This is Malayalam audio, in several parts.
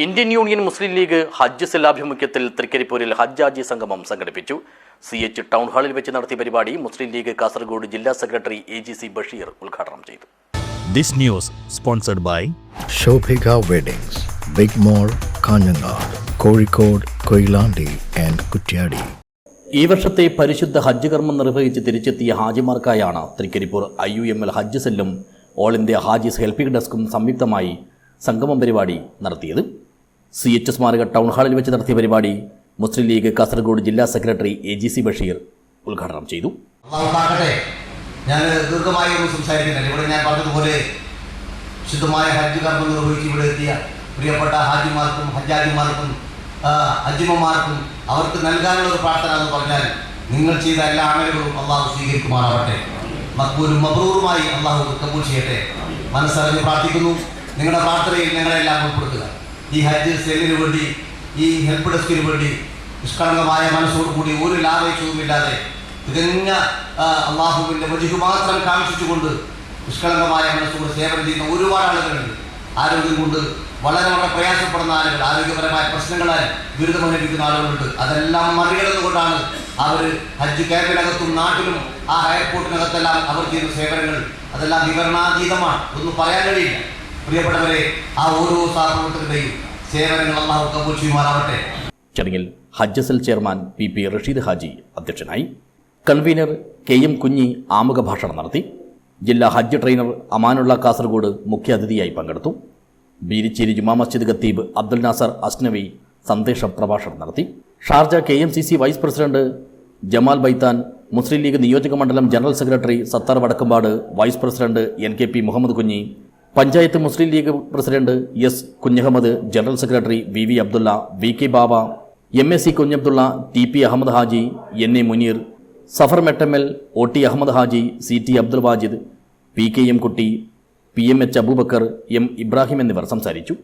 ഇന്ത്യൻ യൂണിയൻ മുസ്ലിം ലീഗ് ഹജ്ജ് സെല്ലാഭിമുഖ്യത്തിൽ തൃക്കരിപ്പൂരിൽ ഹജ്ജ് ഹാജി സംഗമം സംഘടിപ്പിച്ചു. CH ടൗൺ ഹാളിൽ വെച്ച് നടത്തിയ പരിപാടി മുസ്ലിം ലീഗ് കാസർഗോഡ് ജില്ലാ സെക്രട്ടറി AGC ബഷീർ ഉദ്ഘാടനം ചെയ്തു. This news sponsored by Shobhika Weddings, Big Mall, Kanyanad, Kozhikode, Koilandi and Kutyadi. ഈ വർഷത്തെ പരിശുദ്ധ ഹജ്ജ് കർമ്മം നിർവഹിച്ച് തിരിച്ചെത്തിയ ഹാജിമാർക്കായാണ് തൃക്കരിപ്പൂർ IUML ഹജ്ജ് സെല്ലും ഓൾ ഇന്ത്യ ഹാജിസ് ഹെൽപ്പിംഗ് ഡെസ്കും സംയുക്തമായി സംഗമം പരിപാടി നടത്തിയത്. CH സ്മാരക ടൗൺ ഹാളിൽ വെച്ച് നടത്തിയ പരിപാടി മുസ്ലിം ലീഗ് കാസർഗോഡ് ജില്ലാ സെക്രട്ടറി AGC ബഷീർ ഉദ്ഘാടനം ചെയ്തു. ഞാൻ ദീർഘമായി ഒന്നും സംസാരിക്കുന്നില്ല. ഇവിടെ ഞാൻ പറഞ്ഞതുപോലെ ശുദ്ധമായ ഹജ്ജ് കർമ്മം നിർവഹിച്ച് ഇവിടെ എത്തിയ പ്രിയപ്പെട്ട ഹാജിമാർക്കും ഹജ്ജാജിമാർക്കും അജിമമാർക്കും അവർക്ക് നൽകാനുള്ള ഒരു പ്രാർത്ഥന എന്ന് പറഞ്ഞാൽ നിങ്ങൾ ചെയ്ത എല്ലാ അമലുകളും അള്ളാഹു സ്വീകരിക്കുമാറാവട്ടെ. മക്ബൂലും മബ്രൂറുമായി അള്ളാഹു കബൂൽ ചെയ്യട്ടെ. മനസ്സറിഞ്ഞ് പ്രാർത്ഥിക്കുന്നു. നിങ്ങളുടെ പ്രാർത്ഥനയിൽ ഞങ്ങളെല്ലാം ഉൾപ്പെടുത്തുക. ഈ ഹജ്ജ് സെല്ലിന് വേണ്ടി, ഈ ഹെൽപ്പ് ഡെസ്കിന് വേണ്ടി നിഷ്കളങ്കമായ മനസ്സോടുകൂടി ഒരു ലാഭേച്ഛവുമില്ലാതെ തികഞ്ഞ അള്ളാഹുവിൻ്റെ വജുഹ് മാത്രം കാണിച്ചുകൊണ്ട് നിഷ്കളങ്കമായ മനസ്സോട് സേവനം ചെയ്യുന്ന ഒരുപാട് ആളുകളുണ്ട്. ആരോഗ്യം കൊണ്ട് വളരെ പ്രയാസപ്പെടുന്ന ആളുകൾ, ആരോഗ്യപരമായ പ്രശ്നങ്ങളാൽ ദുരിതമനുഭവിക്കുന്ന ആളുകളുണ്ട്. അതെല്ലാം മറികടന്നുകൊണ്ടാണ് അവർ ഹജ്ജ് ക്യാമ്പിനകത്തും നാട്ടിലും ആ എയർപോർട്ടിനകത്തെല്ലാം അവർ ചെയ്യുന്ന സേവനങ്ങൾ അതെല്ലാം വിവരണാതീതമാണ്. ഒന്നും പറയാൻ കഴിയില്ല. പ്രിയപ്പെട്ടവരെ, ആ ഓരോ സ്ഥാപനത്തിൻ്റെയും സേവനങ്ങൾ അല്ലാഹു കബൂൽ ചെയ്യുമാറാവട്ടെ. ചടങ്ങിൽ ഹജ്ജ് cell chairman PP Rasheed Haji അധ്യക്ഷനായി. കൺവീനർ KM കുഞ്ഞി ആമുഖ ഭാഷണം നടത്തി. ജില്ലാ ഹജ്ജ് ട്രെയിനർ അമാനുള്ള കാസർഗോഡ് മുഖ്യാതിഥിയായി പങ്കെടുത്തു. ബീരിച്ചേരി ജുമാ മസ്ജിദ് ഖത്തീബ് അബ്ദുൽ നാസർ അസ്നവി സന്ദേശ പ്രഭാഷണം നടത്തി. Sharjah KMCC vice president Jamal Baithan, Muslim League നിയോജക മണ്ഡലം general secretary Sathar Vadakkambad, vice president NKP Muhammad Kunhi, panchayat Muslim League president S Kunhahammad, general secretary VV Abdulla, VK Baba, MAC Kunhabdulla, TP Ahammed Haji, NA Muneer, Safar Mettammal, OT Ahammed Haji, CT Abdul Wajid, PKM Kutty, PMH Aboobacker, M Ibrahim എന്നിവർ സംസാരിച്ചു.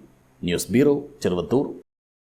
News bureau, Cheruvathur.